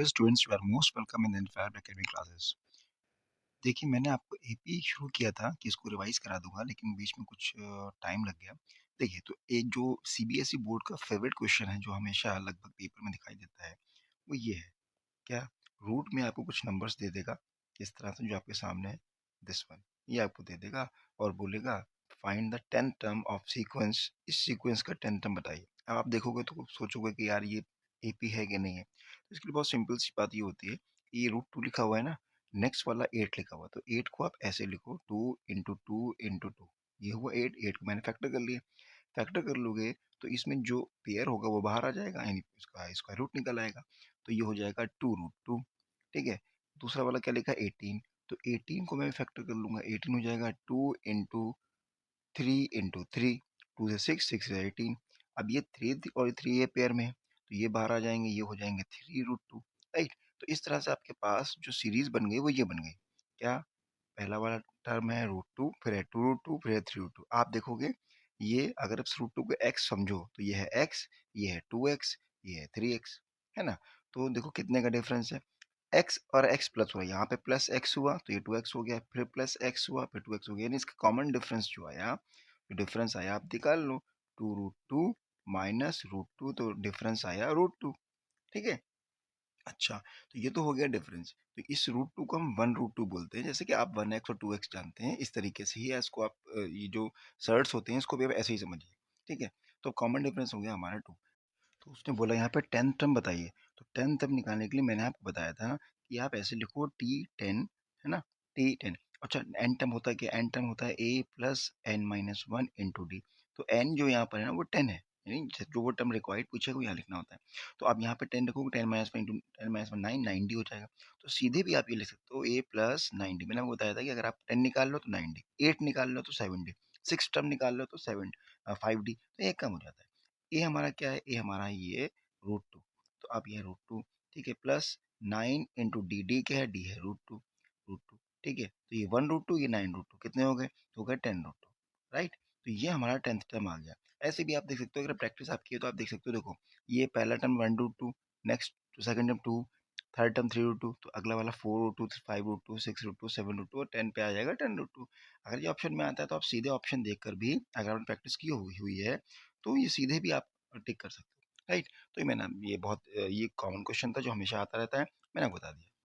Dear students, you are most welcome in the Inspired Academy classes. देखिए, मैंने आपको AP शुरू किया था कि इसको रिवाइज़ करा दूँगा, लेकिन बीच में कुछ टाइम लग गया। देखिए, तो एक जो सीबीएसई बोर्ड का फ़ेवरेट क्वेश्चन है, जो हमेशा लगभग पेपर में दिखाई देता है, वो ये है, क्या रूट में आपको कुछ नंबर्स दे देगा, इस तरह से जो आपके सामने है, दिस वन। ये आपको दे देगा और बोलेगा, find the 10th term of sequence, इस सीक्वेंस का 10th टर्म बताइए। अब आप देखोगे तो सोचोगे कि यार ये एपी है कि नहीं है? तो इसके लिए बहुत सिंपल सी बात ये होती है, कि ये रूट 2 लिखा हुआ है ना, नेक्स्ट वाला 8 लिखा हुआ है, तो 8 को आप ऐसे लिखो 2 इंटू 2 इंटू 2। ये हुआ 8, 8 को मैंने फैक्टर कर लिया। फैक्टर कर लोगे तो इसमें जो पेयर होगा वो बाहर आ जाएगा, यानी इसका स्क्वायर रूट निकल आएगा। तो ये हो जाएगा 2 रूट 2। ठीक है। दूसरा वाला क्या लिखा है 18, तो 18 को मैं फैक्टर कर लूंगा, 18 हो जाएगा 2 इंटू 3 इंटू 3, 2 से 6, 6 से 18। अब ये 3 और 3 ये पेयर में है, तो ये बाहर आ जाएंगे, ये हो जाएंगे 3 रूट 2। राइट। तो इस तरह से आपके पास जो सीरीज बन गई वो ये बन गई। क्या? पहला वाला टर्म है रूट 2, फिर है 2 रूट 2, फिर है 3 रूट 2। आप देखोगे, ये अगर आप रूट 2 को x समझो तो ये है x, ये है 2x, ये है 3x, है ना? तो देखो कितने का डिफरेंस है, x और x प्लस हुआ, यहाँ पे प्लस x हुआ तो ये 2x हो गया, फिर प्लस x हुआ, फिर 2x हो गया, यानी इसका कॉमन डिफरेंस जो आया, जो डिफरेंस आया आप निकाल लो, 2 रूट 2 माइनस रूट 2, तो डिफरेंस आया रूट 2। ठीक है। अच्छा, तो ये तो हो गया डिफरेंस। तो इस रूट 2 को हम 1 रूट 2 बोलते हैं, जैसे कि आप 1x और 2x जानते हैं, इस तरीके से ही है इसको आप ये जो सर्ट्स होते हैं इसको भी आप ऐसे ही समझिए। ठीक है। तो कॉमन डिफरेंस हो गया हमारा 2। तो उसने बोला यहाँ पे 10th टर्म बताइए, तो 10th टर्म निकालने के लिए मैंने आपको बताया था कि आप ऐसे लिखो T10, है ना, T10। अच्छा, एन टर्म होता है क्या? एन टर्म होता है a plus N minus one into D. तो एन जो यहाँ पर है ना वो 10 है, यानी जो वो टर्म रिक्वायर्ड पूछे वो यहाँ लिखना होता है। तो आप यहाँ पे 10 लिखोगे, 10 minus one into 10 minus one 9, 90 हो जाएगा। तो सीधे भी आप ये लिख सकते हो a प्लस 90। मैंने आपको बताया था कि अगर आप 10 निकाल लो तो 90, 8 निकाल लो तो 70, 6 टर्म निकाल लो तो 5d, तो एक कम हो जाता है। ए हमारा क्या है? ए हमारा ये रूट 2। तो अब ये रूट 2, ठीक है, प्लस 9 इंटू डी, डी क्या है? डी है रूट 2, रूट 2। ठीक है, तो ये 1 रूट 2, ये 9 रूट 2, कितने हो गए? हो गए 10 रूट 2। राइट। तो ये हमारा 10th टर्म आ गया। ऐसे भी आप देख सकते हो, अगर प्रैक्टिस आप किए तो आप देख सकते हो, देखो ये पहला term 1 root 2, next second term 2, third term 3 root 2, तो अगला वाला 4 रूट 2, 5 रूट 2, 6 रूट 2, 7 रूट 2 और 10 पे आ जाएगा 10 रूट 2। अगर ये ऑप्शन में आता है तो आप सीधे ऑप्शन देखकर भी, अगर आपने प्रैक्टिस की हुई हुई है तो ये सीधे भी आप टिक कर सकते हो। राइट। तो ये मैंने ये बहुत ये कॉमन क्वेश्चन था जो हमेशा आता रहता है, मैंने आपको बता दिया।